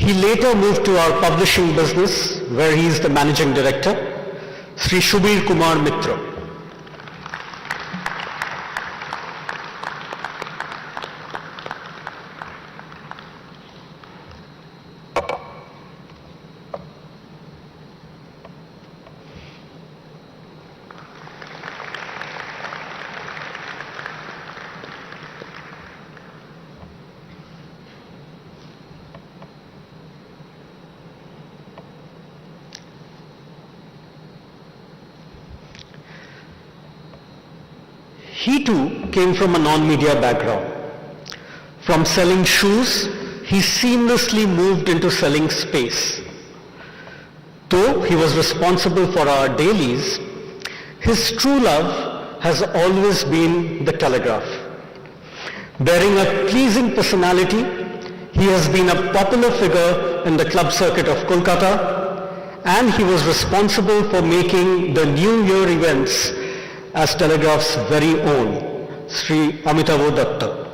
He later moved to our publishing business, where he is the managing director, Sri Shubir Kumar Mitra. He too came from a non-media background. From selling shoes, he seamlessly moved into selling space. Though he was responsible for our dailies, his true love has always been the telegraph. Bearing a pleasing personality, he has been a popular figure in the club circuit of Kolkata, and he was responsible for making the New Year events as Telegraph's very own, Sri Amitabh Datta.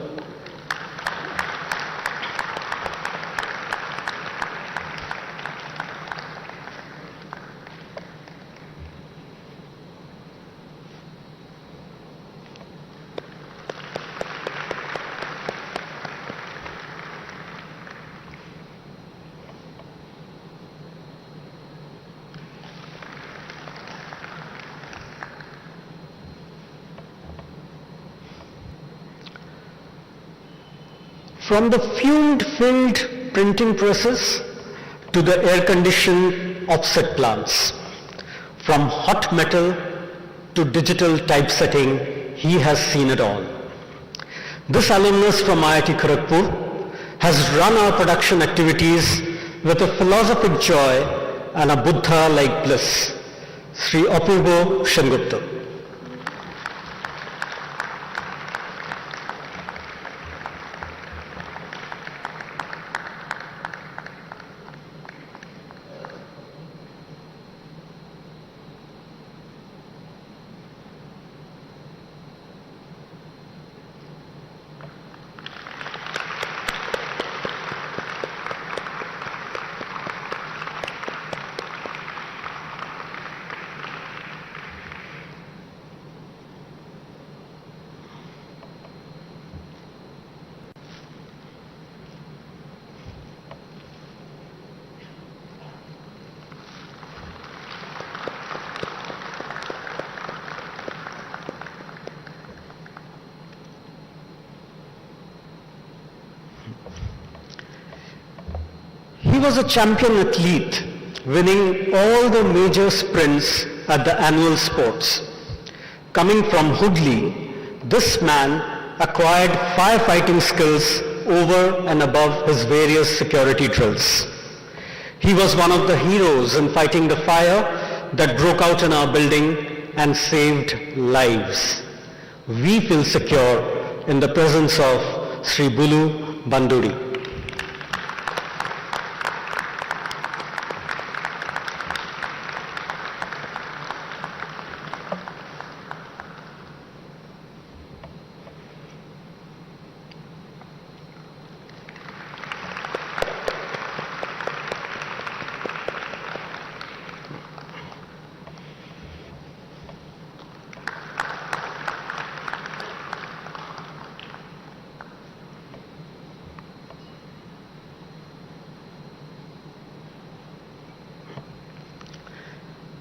From the fume-filled printing presses to the air-conditioned offset plants, from hot metal to digital typesetting, he has seen it all. This alumnus from IIT Kharagpur has run our production activities with a philosophic joy and a Buddha-like bliss, Sri Apurva Shengupta. He was a champion athlete, winning all the major sprints at the annual sports. Coming from Hooghly, this man acquired firefighting skills over and above his various security drills. He was one of the heroes in fighting the fire that broke out in our building and saved lives. We feel secure in the presence of Sri Bulu Banduri.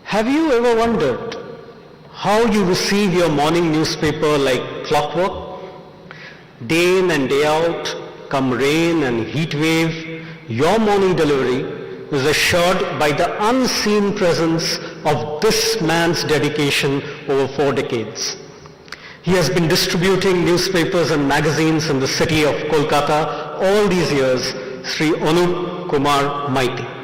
Have you ever wondered how you receive your morning newspaper like clockwork? Day in and day out, come rain and heat wave, your morning delivery is assured by the unseen presence of this man's dedication over 4 decades. He has been distributing newspapers and magazines in the city of Kolkata all these years, Sri Anup Kumar Maiti.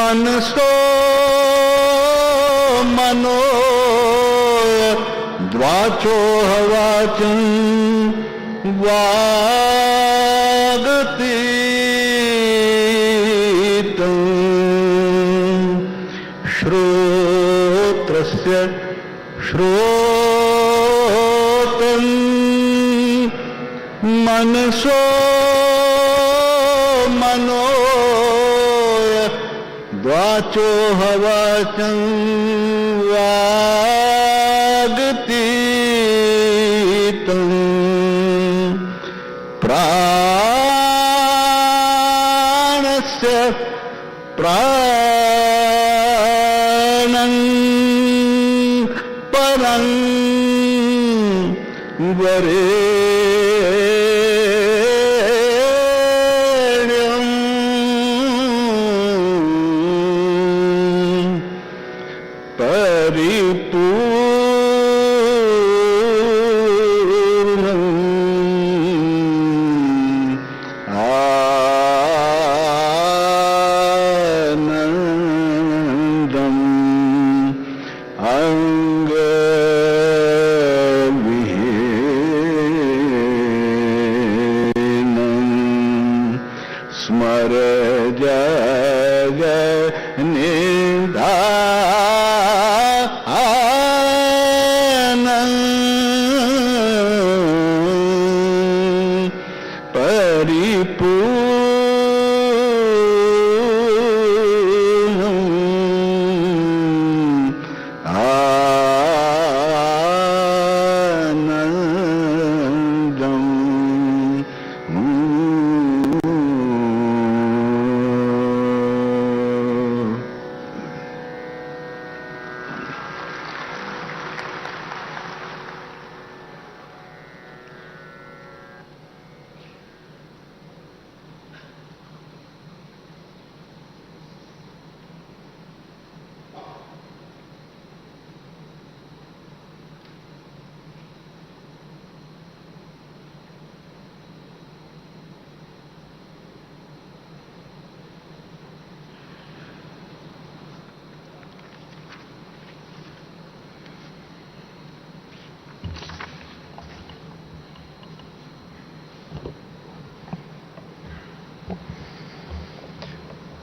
मनसो मनो द्वाचो हवाचं वागतीतं श्रोत्रस्य श्रोतं मनसो मनो द्वाचो हवाचं वागतीतं प्राणस्य प्राणं परं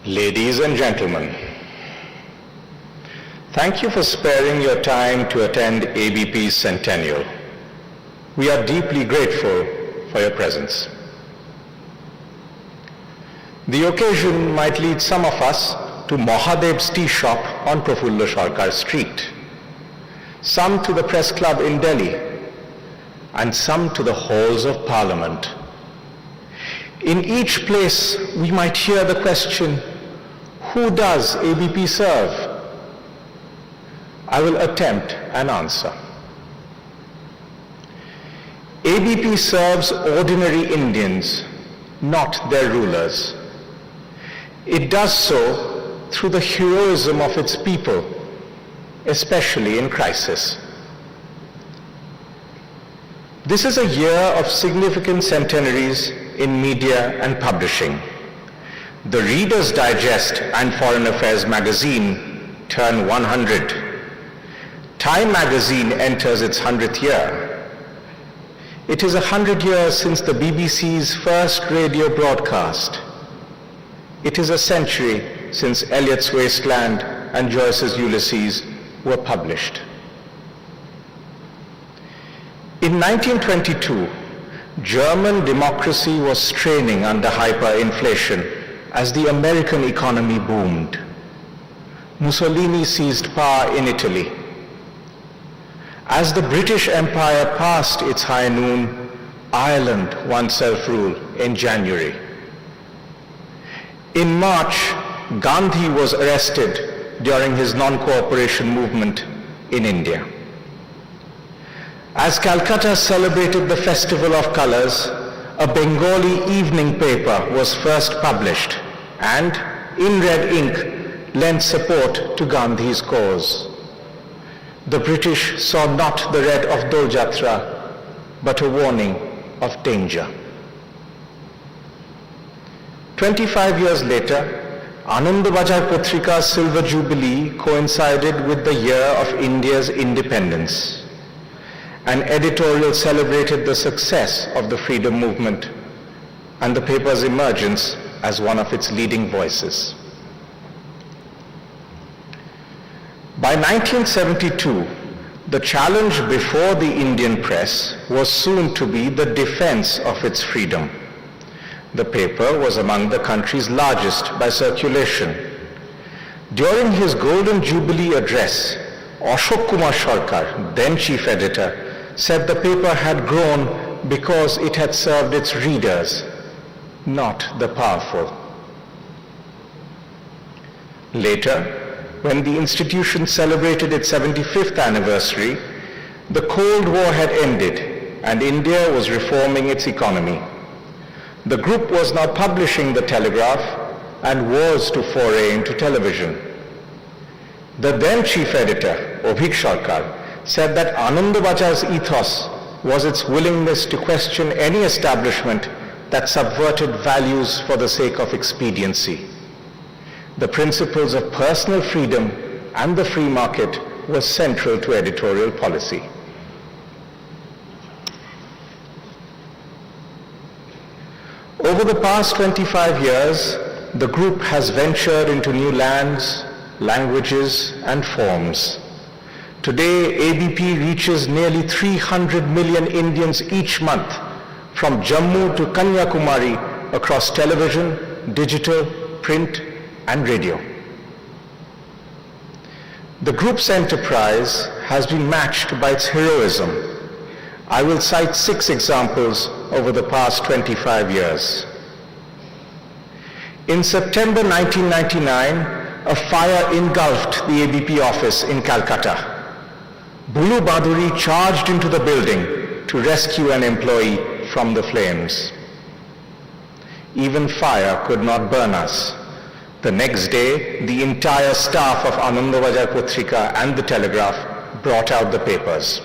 Ladies and gentlemen, thank you for sparing your time to attend ABP's centennial. We are deeply grateful for your presence. The occasion might lead some of us to Mahadev's tea shop on Prafulla Sarkar Street, some to the press club in Delhi, and some to the halls of Parliament. In each place, we might hear the question, who does ABP serve? I will attempt an answer. ABP serves ordinary Indians, not their rulers. It does so through the heroism of its people, especially in crisis. This is a year of significant centenaries in media and publishing. The Reader's Digest and Foreign Affairs magazine turn 100. Time magazine enters its 100th year. It is 100 years since the BBC's first radio broadcast. It is a century since Eliot's Wasteland and Joyce's Ulysses were published. In 1922, German democracy was straining under hyperinflation as the American economy boomed. Mussolini seized power in Italy. As the British Empire passed its high noon, Ireland won self-rule in January. In March, Gandhi was arrested during his non-cooperation movement in India. As Calcutta celebrated the Festival of Colors, a Bengali evening paper was first published and, in red ink, lent support to Gandhi's cause. The British saw not the red of Dol Jatra, but a warning of danger. 25 years later, Anandabazar Patrika's Silver Jubilee coincided with the year of India's independence. An editorial celebrated the success of the freedom movement and the paper's emergence as one of its leading voices. By 1972, the challenge before the Indian press was soon to be the defense of its freedom. The paper was among the country's largest by circulation. During his Golden Jubilee address, Ashok Kumar Sarkar, then chief editor, said the paper had grown because it had served its readers, not the powerful. Later, when the institution celebrated its 75th anniversary, the Cold War had ended and India was reforming its economy. The group was now publishing the Telegraph and was to foray into television. The then chief editor, Abhik Sarkar, said that Anandabazar's ethos was its willingness to question any establishment that subverted values for the sake of expediency. The principles of personal freedom and the free market were central to editorial policy. Over the past 25 years, the group has ventured into new lands, languages, and forms. Today, ABP reaches nearly 300 million Indians each month, from Jammu to Kanyakumari, across television, digital, print, and radio. The group's enterprise has been matched by its heroism. I will cite 6 examples over the past 25 years. In September 1999, a fire engulfed the ABP office in Calcutta. Bulu Baduri charged into the building to rescue an employee from the flames. Even fire could not burn us. The next day, the entire staff of Anandabazar Patrika and the Telegraph brought out the papers.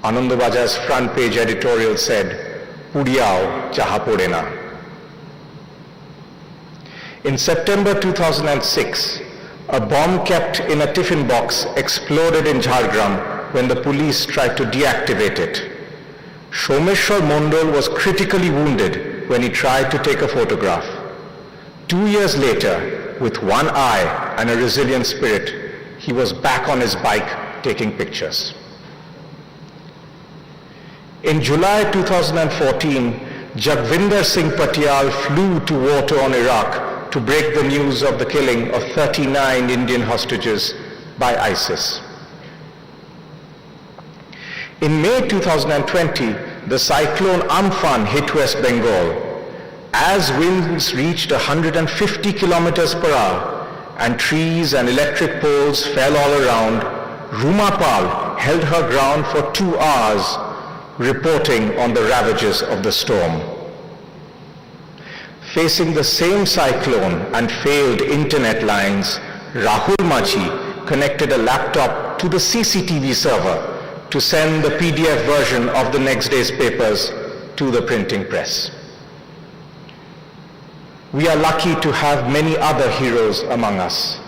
Anandabazar's front page editorial said, "Pudiyao chaha podena." In September 2006, a bomb kept in a tiffin box exploded in Jhargram when the police tried to deactivate it. Someshwar Mondal was critically wounded when he tried to take a photograph. 2 years later, with one eye and a resilient spirit, he was back on his bike taking pictures. In July 2014, Jagvinder Singh Patial flew to war torn Iraq to break the news of the killing of 39 Indian hostages by ISIS. In May 2020, the cyclone Amphan hit West Bengal. As winds reached 150 kilometers per hour and trees and electric poles fell all around, Rumapal held her ground for 2 hours, reporting on the ravages of the storm. Facing the same cyclone and failed internet lines, Rahul Majha connected a laptop to the CCTV server to send the PDF version of the next day's papers to the printing press. We are lucky to have many other heroes among us.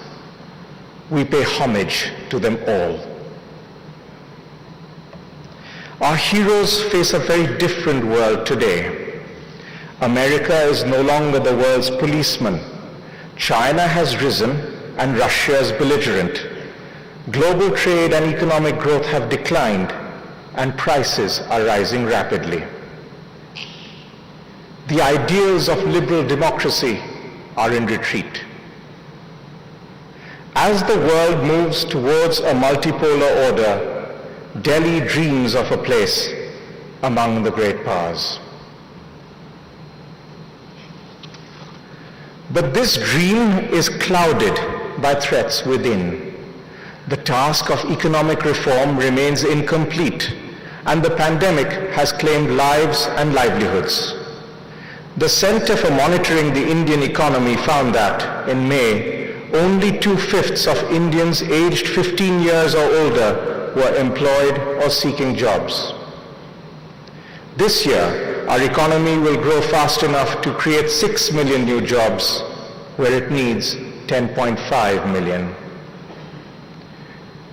We pay homage to them all. Our heroes face a very different world today. America is no longer the world's policeman. China has risen and Russia is belligerent. Global trade and economic growth have declined and prices are rising rapidly. The ideals of liberal democracy are in retreat. As the world moves towards a multipolar order, Delhi dreams of a place among the great powers. But this dream is clouded by threats within. The task of economic reform remains incomplete, and the pandemic has claimed lives and livelihoods. The Center for Monitoring the Indian Economy found that, in May, only 2/5 of Indians aged 15 years or older were employed or seeking jobs. This year, our economy will grow fast enough to create 6 million new jobs, where it needs 10.5 million.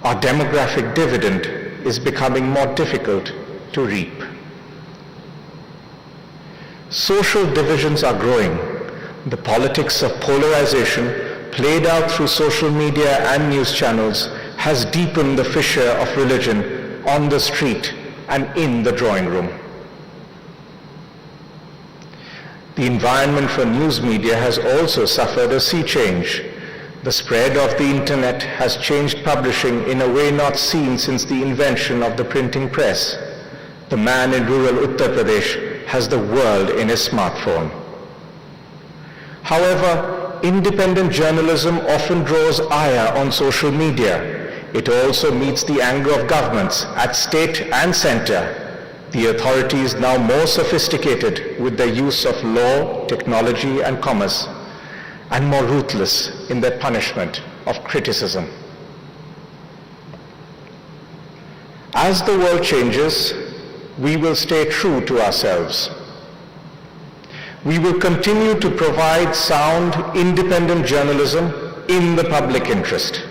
Our demographic dividend is becoming more difficult to reap. Social divisions are growing. The politics of polarization, played out through social media and news channels, has deepened the fissure of religion on the street and in the drawing room. The environment for news media has also suffered a sea change. The spread of the internet has changed publishing in a way not seen since the invention of the printing press. The man in rural Uttar Pradesh has the world in his smartphone. However, independent journalism often draws ire on social media. It also meets the anger of governments at state and center. The authorities, now more sophisticated with the use of law, technology and commerce, and more ruthless in their punishment of criticism. As the world changes, we will stay true to ourselves. We will continue to provide sound, independent journalism in the public interest.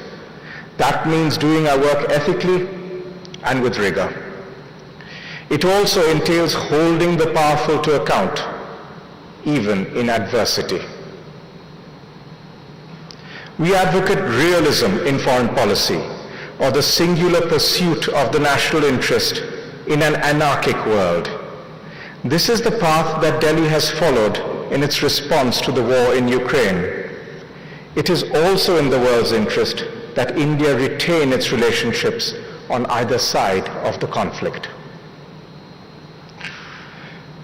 That means doing our work ethically and with rigor. It also entails holding the powerful to account, even in adversity. We advocate realism in foreign policy, or the singular pursuit of the national interest in an anarchic world. This is the path that Delhi has followed in its response to the war in Ukraine. It is also in the world's interest that India retain its relationships on either side of the conflict.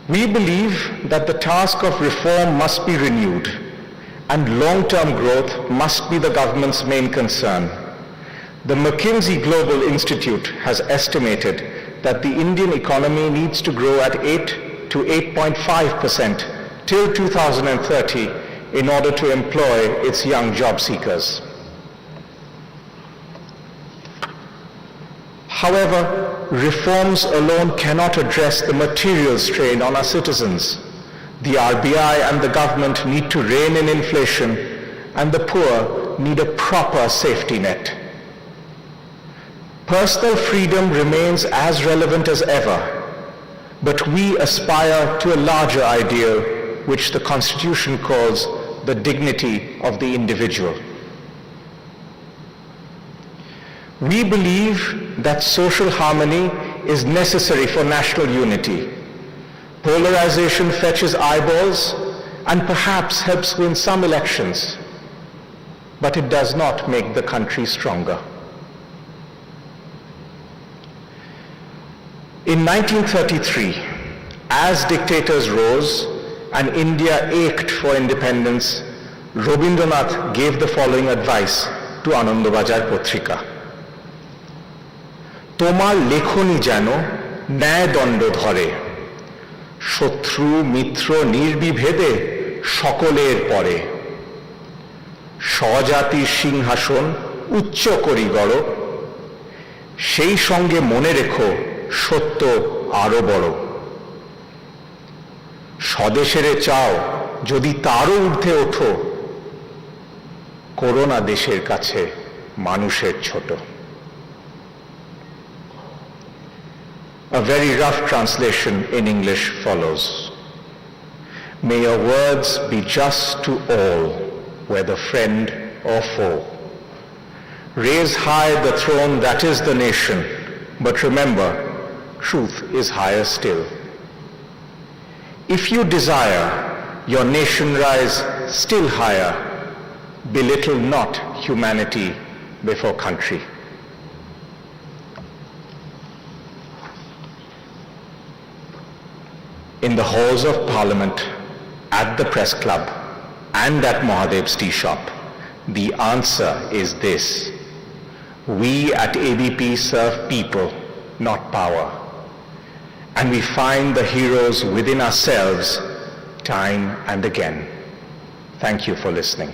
We believe that the task of reform must be renewed, and long-term growth must be the government's main concern. The McKinsey Global Institute has estimated that the Indian economy needs to grow at 8 to 8.5% till 2030 in order to employ its young job seekers. However, reforms alone cannot address the material strain on our citizens. The RBI and the government need to rein in inflation, and the poor need a proper safety net. Personal freedom remains as relevant as ever, but we aspire to a larger ideal, which the Constitution calls the dignity of the individual. We believe that social harmony is necessary for national unity. Polarization fetches eyeballs, and perhaps helps win some elections, but it does not make the country stronger. In 1933, as dictators rose and India ached for independence, Rabindranath gave the following advice to Anandabazar Patrika. তোমার লেখনী যেন ন্যায় দণ্ড ধরে, শত্রু মিত্র নির্বিভেদে সকলের পরে, স্বজাতির সিংহাসন উচ্চ করি গড়, সেই সঙ্গে মনে রেখো সত্য আরো বড়। স্বদেশেরে চাও যদি তারও ঊর্ধ্বে ওঠো, করোনা দেশের কাছে মানুষের ছোট। A very rough translation in English follows. May your words be just to all, whether friend or foe. Raise high the throne that is the nation, but remember, truth is higher still. If you desire your nation rise still higher, belittle not humanity before country. In the halls of Parliament, at the Press Club, and at Mahadev's tea shop, the answer is this. We at ABP serve people, not power. And we find the heroes within ourselves time and again. Thank you for listening.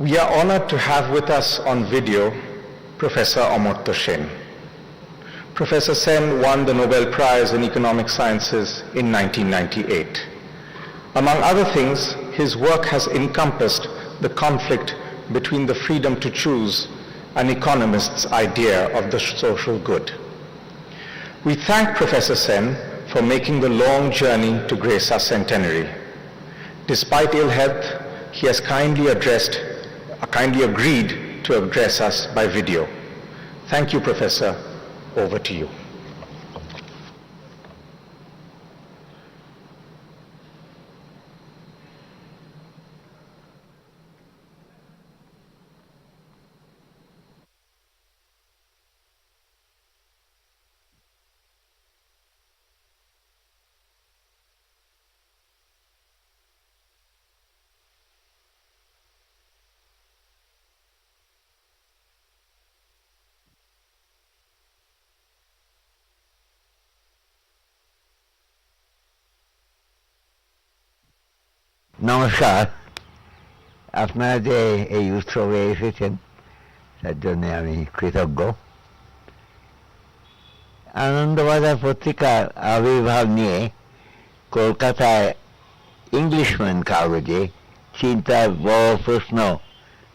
We are honored to have with us on video Professor Amartya Sen. Professor Sen won the Nobel Prize in Economic Sciences in 1998. Among other things, his work has encompassed the conflict between the freedom to choose an economist's idea of the social good. We thank Professor Sen for making the long journey to grace our centenary. Despite ill health, he has kindly agreed to address us by video. Thank you, Professor. Over to you. নমস্কার, আপনারা যে এই উৎসবে এসেছেন তার জন্য আমি কৃতজ্ঞ। আনন্দবাজার পত্রিকার আবির্ভাব নিয়ে কলকাতায় ইংলিশম্যান কাগজে চিন্তার বড় প্রশ্ন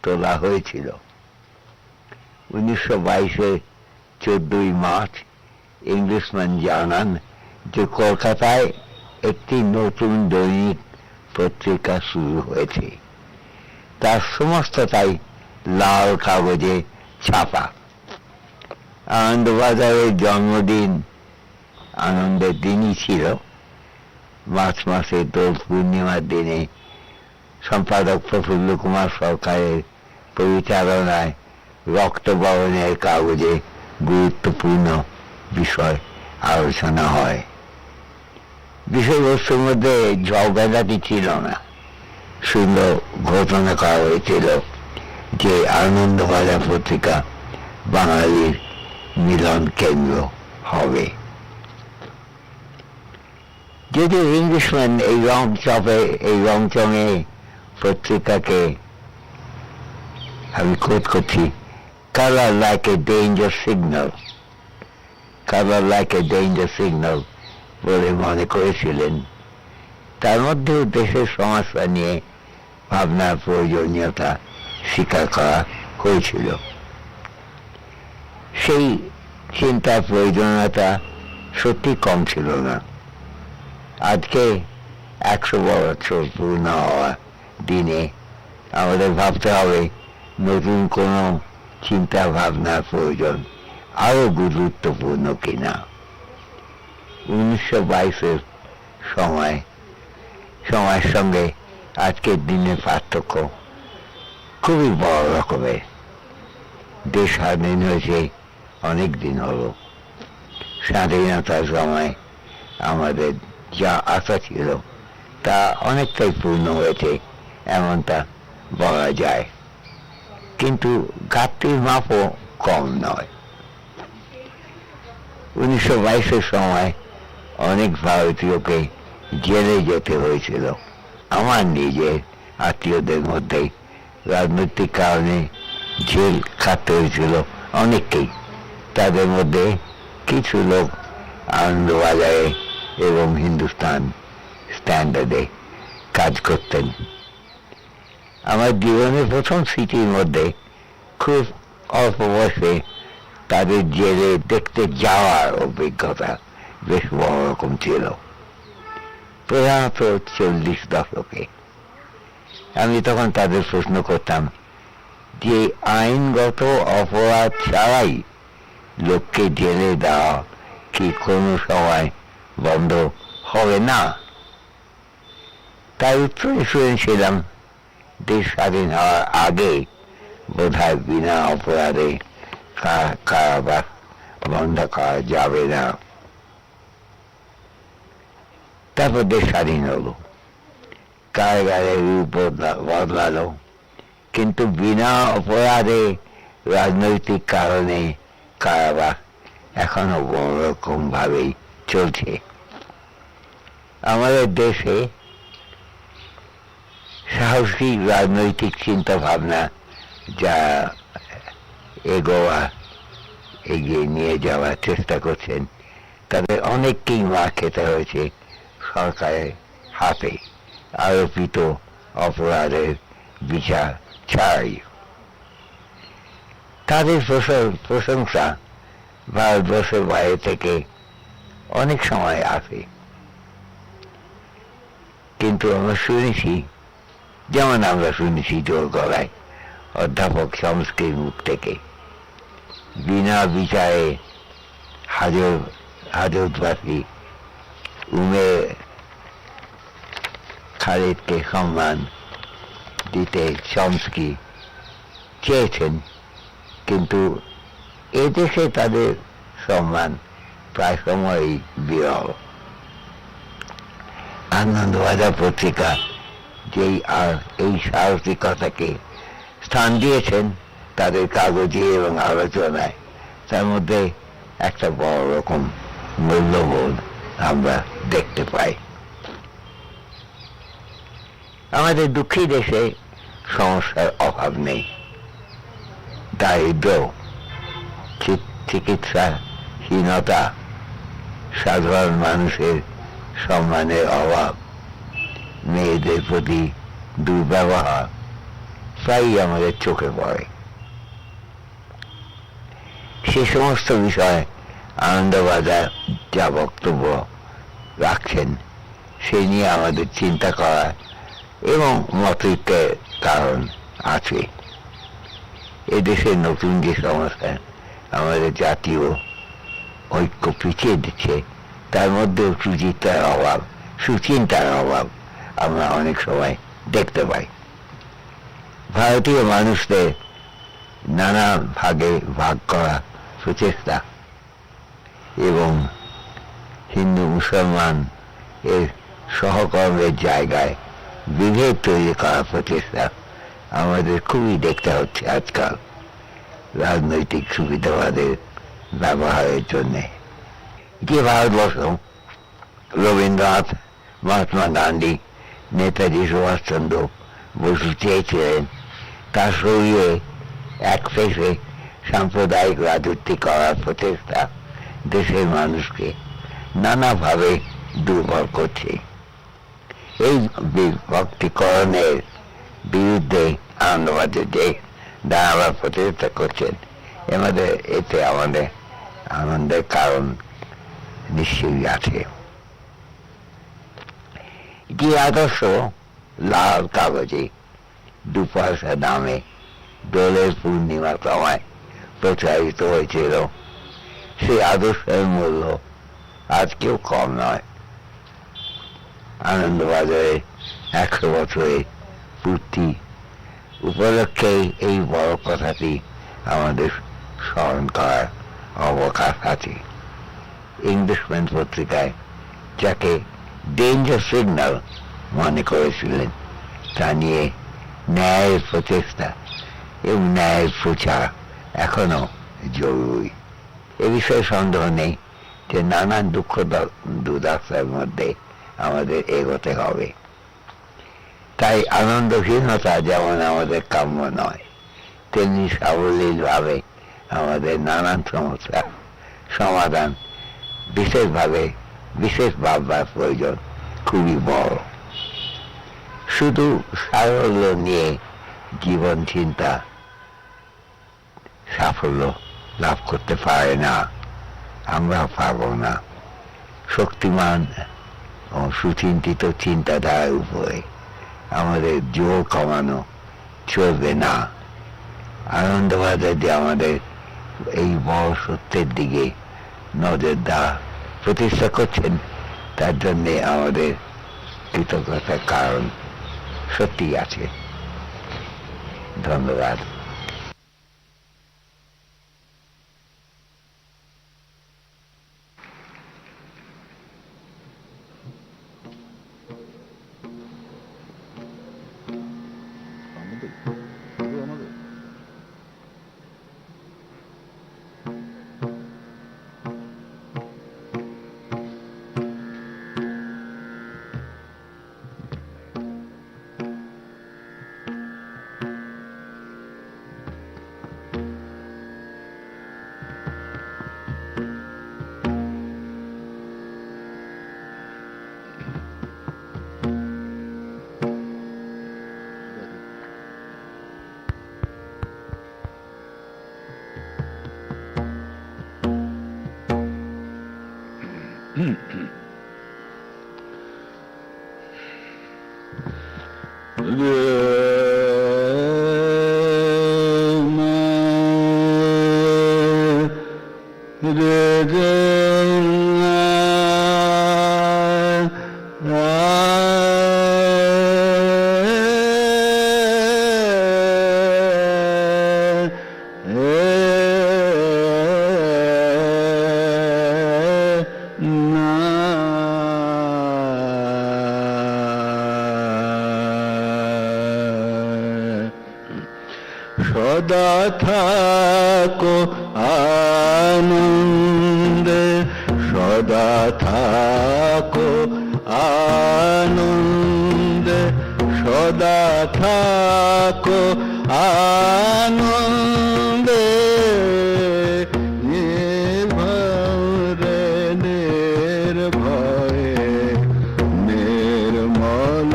তোলা হয়েছিল। 1922-এর 14ই মার্চ ইংলিশম্যান জানান যে কলকাতায় একটি নতুন দৈনিক পত্রিকা শুরু হয়েছে। তার সমস্তটাই লাল কাগজে ছাপা। আনন্দবাজারের জন্মদিন আনন্দের দিনই ছিল। মার্চ মাসের দোল পূর্ণিমার দিনে সম্পাদক প্রফুল্ল কুমার সরকারের পরিচালনায় রক্তবরণের কাগজে গুরুত্বপূর্ণ বিষয় আলোচনা হয়। বিষয়বস্তুর মধ্যে ঝগড়াঝাটি ছিল না, সুন্দর ঘোষণা করা হয়েছিল যে আনন্দবাজার পত্রিকা বাঙালির মিলন কেন্দ্র হবে। যদিও ইংলিশম্যান এই রংচঙে পত্রিকাকে আমি কোট করছি, colour like a danger signal বলে মনে করেছিলেন। তার মধ্যেও দেশের সমস্যা নিয়ে ভাবনার প্রয়োজনীয়তা স্বীকার করা হয়েছিল। সেই চিন্তার প্রয়োজনীয়তা সত্যি কম ছিল না। আজকে 100 বছর পূর্ণ হওয়া দিনে আমাদের ভাবতে হবে নতুন কোনো চিন্তা ভাবনার প্রয়োজন আরো গুরুত্বপূর্ণ কিনা। 1922-এর সময়ের সঙ্গে আজকের দিনের পার্থক্য খুবই বড় রকমের। দেশ স্বাধীন হয়েছে অনেক দিন হলো। স্বাধীনতার সময় আমাদের যা আশা ছিল তা অনেকটাই পূর্ণ হয়েছে এমনটা বলা যায়, কিন্তু ঘাটতির মাপও কম নয়। 1922-এর সময় অনেক ভারতীয়কে জেলে যেতে হয়েছিল। আমার নিজের আত্মীয়দের মধ্যে রাজনৈতিক কারণে জেল খাটতে হয়েছিল অনেককেই। তাদের মধ্যে কিছু লোক আনন্দবাজারে এবং হিন্দুস্তান স্ট্যান্ডার্ডে কাজ করতেন। আমার জীবনের প্রথম স্মৃতির মধ্যে খুব অল্প বয়সে তাদের জেলে দেখতে যাওয়ার অভিজ্ঞতা বেশ বড় রকম ছিল। প্রধানত 40 দশকে আমি তখন তাদের প্রশ্ন করতাম যে আইনগত অপরাধ ছাড়াই লোককে জেলে দেওয়া কি কোনো সময় বন্ধ হবে না? তার উত্তরে শুনেছিলাম দেশ স্বাধীন হওয়ার আগে বোধহয় বিনা অপরাধে কারাবাস বন্ধ করা যাবে না। তারপর দেশ স্বাধীন হলো, কারাগারের রূপ বদলালো, কিন্তু বিনা অপরাধে রাজনৈতিক কারণে কারাবাস এখনো বড় রকম ভাবেই চলছে। আমাদের দেশে সাহসী রাজনৈতিক চিন্তা ভাবনা যা এগিয়ে নিয়ে যাওয়ার চেষ্টা করছেন তাদের অনেককেই মার খেতে হয়েছে সরকারের হাতে আরোপিত অপরাধের বিচার ছাড়াই। তাদের প্রশংসা ভারতবর্ষের বাইরে থেকে অনেক সময় আসে, কিন্তু আমরা শুনেছি, যেমন আমরা শুনেছি জোর গলায় অধ্যাপক চমস্কির মুখ থেকে, বিনা বিচারে হাজতবাসী উমে খালিদকে সম্মান দিতে চমস্কি চেয়েছেন, কিন্তু এদেশে তাদের সম্মান প্রায় সময়ই বিরল। আনন্দবাজার পত্রিকা যেই আর এই সাহসিকতাকে স্থান দিয়েছেন তাদের কাগজে এবং আলোচনায়, তার মধ্যে একটা বড় রকম মূল্যবোধ আমরা দেখতে পাই। আমাদের দুঃখী দেশে সমস্যার অভাব নেই, দারিদ্র, চিকিৎসাহীনতা, সাধারণ মানুষের সম্মানের অভাব, মেয়েদের প্রতি দুর্ব্যবহার প্রায়ই আমাদের চোখে পড়ে। সে সমস্ত বিষয়ে আনন্দবাজার যা বক্তব্য রাখছেন সে নিয়ে আমাদের চিন্তা করা এবং মতৈক্যের কারণ আছে। এদেশের নতুন যে সমস্যা আমাদের জাতীয় ঐক্য পিছিয়ে দিচ্ছে, তার মধ্যেও সুচিন্তার অভাব আমরা অনেক সময় দেখতে পাই। ভারতীয় মানুষদের নানা ভাগে ভাগ করা প্রচেষ্টা এবং হিন্দু মুসলমান এর সহকর্মের জায়গায় বিভেদ তৈরি করার প্রচেষ্টা আমাদের খুবই দেখতে হচ্ছে আজকাল, রাজনৈতিক সুবিধাবাদের ব্যবহারের জন্যে। যে ভারতবর্ষ রবীন্দ্রনাথ, মহাত্মা গান্ধী, নেতাজি সুভাষচন্দ্র বসু চেয়েছিলেন, তার শরীরে এক পেশে সাম্প্রদায়িক রাজত্ব করার প্রচেষ্টা দেশের মানুষকে নানাভাবে দুর্বল করছে। এই বিভক্তিকরণের বিরুদ্ধে আনন্দবাজার যে দাঁড়াবার প্রচেষ্টা করছেন, এতে আমাদের আনন্দের কারণ নিশ্চয়ই আছে। যে আদর্শ লাল কাগজে 2 পয়সা দামে দোলের পূর্ণিমা সময় প্রচারিত হয়েছিল, সেই আদর্শের মূল্য আজকেও কম নয়। আনন্দবাজারে 100 বছরের পূর্তি উপলক্ষে এই বড় কথাটি আমাদের স্মরণ করার অবকাশ আছে। ইংলিশম্যান পত্রিকায় যাকে ডেঞ্জার সিগন্যাল মনে করেছিলেন, তা নিয়ে ন্যায়ের প্রচেষ্টা এবং ন্যায়ের প্রচার এখনো জরুরি। এ বিষয়ে সন্দেহ নেই যে নানান দুঃখ দুর্দশার মধ্যে আমাদের এগোতে হবে। তাই আনন্দহীনতা যেমন আমাদের কাম্য নয়, তেমনি সাবলীলভাবে আমাদের নানান সমস্যার সমাধান বিশেষ ভাববার প্রয়োজন খুবই বড়। শুধু সারল্য নিয়ে জীবন চিন্তা সাফল্য লাভ করতে পারে না, আমরা পারব না। শক্তিমান ও সুচিন্তিত চিন্তাধারার উপরে আমাদের জোর কমানো চলবে না। আনন্দবাজার যে আমাদের এই বড় সত্যের দিকে নজর দেওয়া প্রতিষ্ঠা করছেন, তার জন্যে আমাদের কৃতজ্ঞতার কারণ সত্যিই আছে। ধন্যবাদ। সদা থাকো আনন্দে, সদা থাকো আনন্দে, সদা থাকো আনন্দে, নির্ভরে নির্ভয়ে নির্মল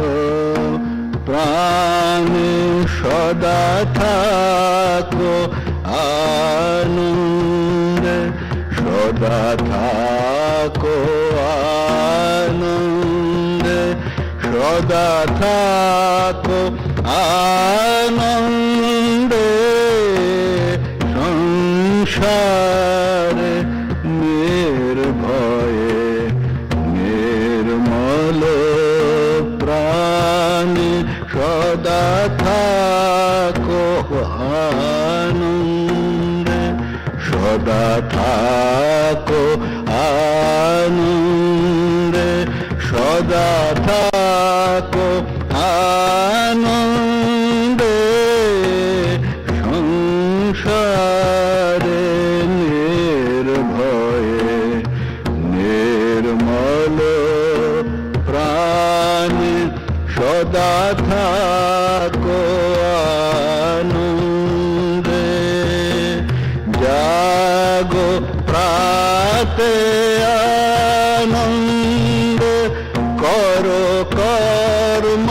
প্রাণে সদা থাকো আনন্দে, সদা থাকো আনন্দে, সদা থাকো আনন্দে, সংসারে নির্ভয়ে নির্মল প্রাণে সদা থাকো আনন্দে, সদা থাকো আনন্দে, সদা থাকো আনন্দে, সংসারে নির্ভয়ে নির্মল প্রাণে সদা থাকো আনন্দে, জাগো প্রাতে আনন্দে, করো কর্ম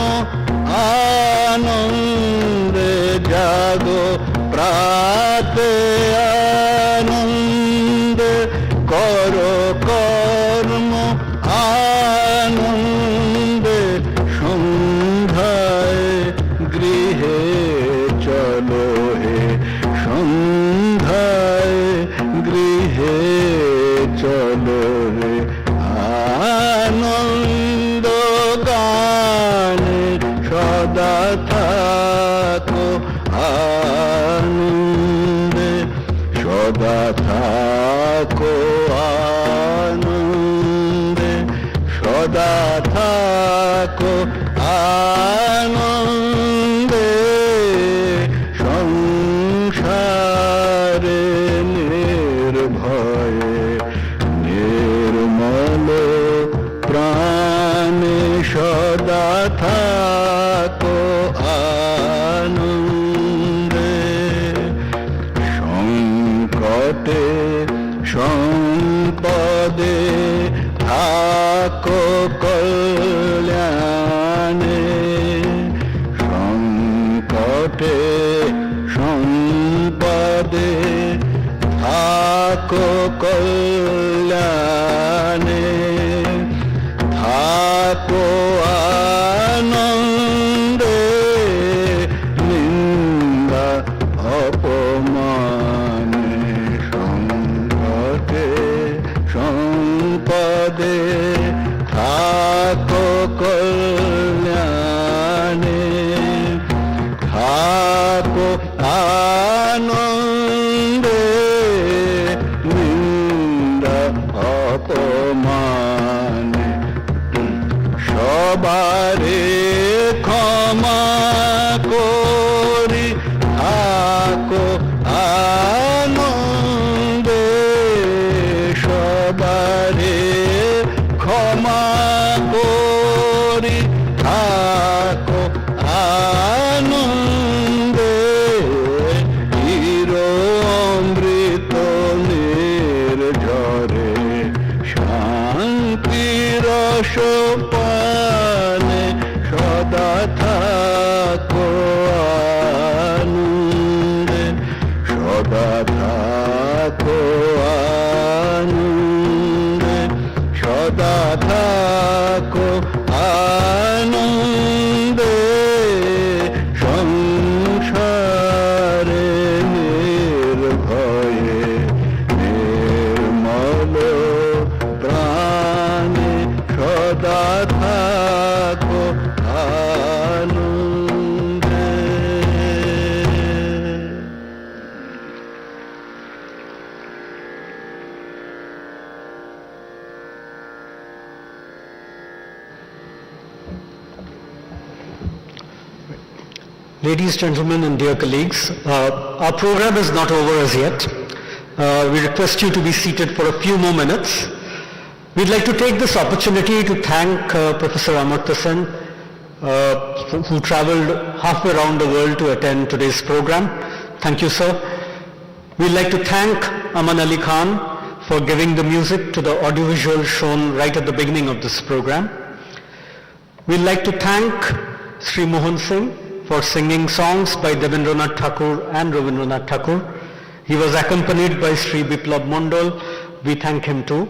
আনন্দে, জাগো প্রাতে আনন্দে, করো কর্ম আনন্দে, সন্ধ্যায় গৃহে চলো হে, সন্ধ্যায় গৃহে চলো হে, আনন্দ গানে সদা থাকো আনন্দে, সদা থাকো আনন্দে, সদা থাকো আনন্দে, সংসারে নির্ভয়ে নির্মল প্রাণে সদা থাকো আনন্দে, সংকটে সম্পদে থাকো কল্যাণে, সংকটে সম্পদে থাকো কল্যাণে, থাকো আনন্দে, নিন্দা অপমানে, সংকটে সম্পদে থাকো কল্যাণে, থাকো আনন্দে, নিন্দা অপমানে, সবারে ক্ষমা করি থাকো আনন্দে, সবারে ক্ষমা করি থাকো আনন্দে, চির অমৃত নির্ঝরে শান্তির সোপানে সদা থাকো আনন্দে, সদা থাকো আনন্দে, সদা থাকো আনন্দে, থাকো আনন্দে। Ladies, gentlemen, and dear colleagues, our program is not over as yet. We request you to be seated for a few more minutes. We'd like to take this opportunity to thank Professor Amartya Sen, who traveled halfway around the world to attend today's program. Thank you, sir. We'd like to thank Aman Ali Khan for giving the music to the audiovisual shown right at the beginning of this program. We'd like to thank Sri Mohan Singh for singing songs by Devendranath Thakur and Ravindranath Thakur. He was accompanied by Sri Biplab Mondal. We thank him too.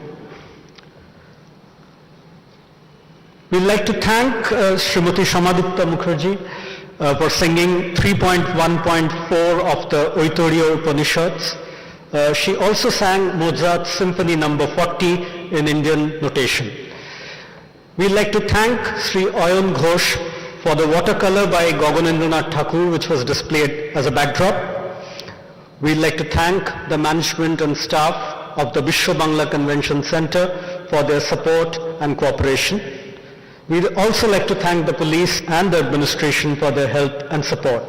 We'd like to thank Srimati Shamadipta Mukherjee for singing 3.1.4 of the Oitoriya Upanishads. She also sang Mozart's Symphony number 40 in Indian notation. We'd like to thank Sri Ayan Ghosh for the watercolor by Gaganendranath Thakur, which was displayed as a backdrop. We'd like to thank the management and staff of the Vishwa Bangla Convention Center for their support and cooperation. We'd also like to thank the police and the administration for their help and support.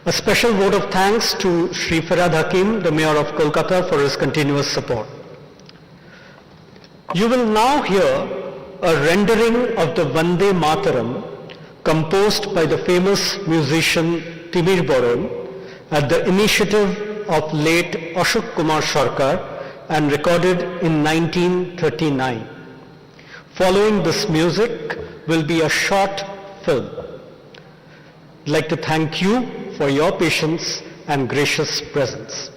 A special vote of thanks to Sri Farhad Hakim, the Mayor of Kolkata, for his continuous support. You will now hear a rendering of the Vande Mataram composed by the famous musician Timir Boron at the initiative of late Ashok Kumar Sarkar and recorded in 1939. Following this music will be a short film. I'd like to thank you for your patience and gracious presence.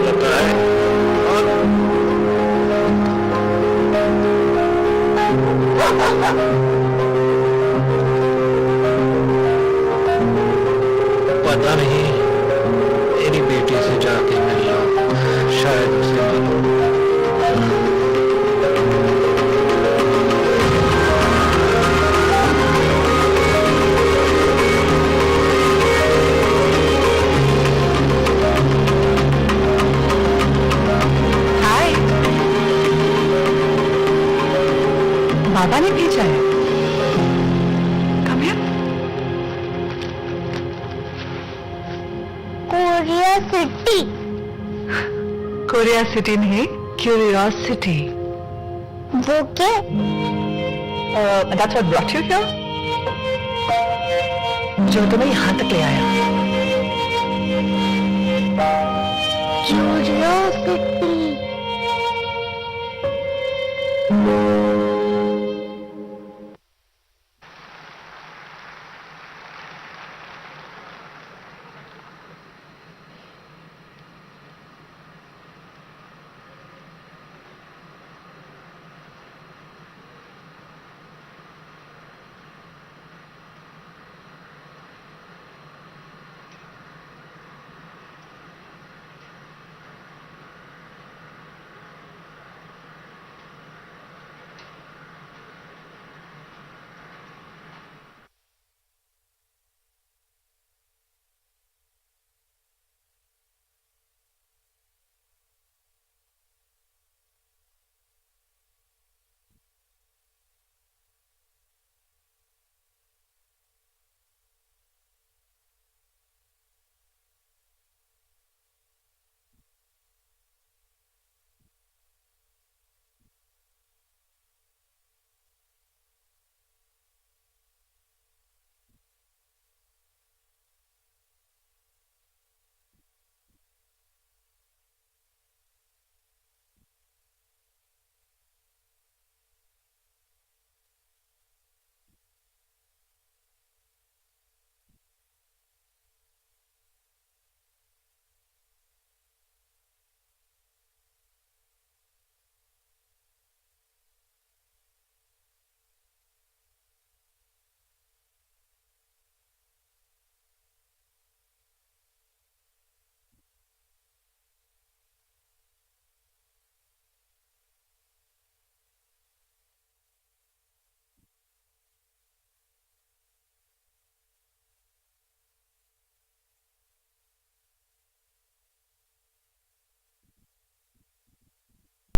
होता है। पता नहीं, मेरी बेटी से जाके मिल लो, शायद उसे मालूम। हाय, बाबा ने भेजा है। Come here. Curiosity. Curiosity नहीं, curiosity. वो क्या? That's what brought you here? जो तुम्हें यहाँ तक ले आया। Curiosity.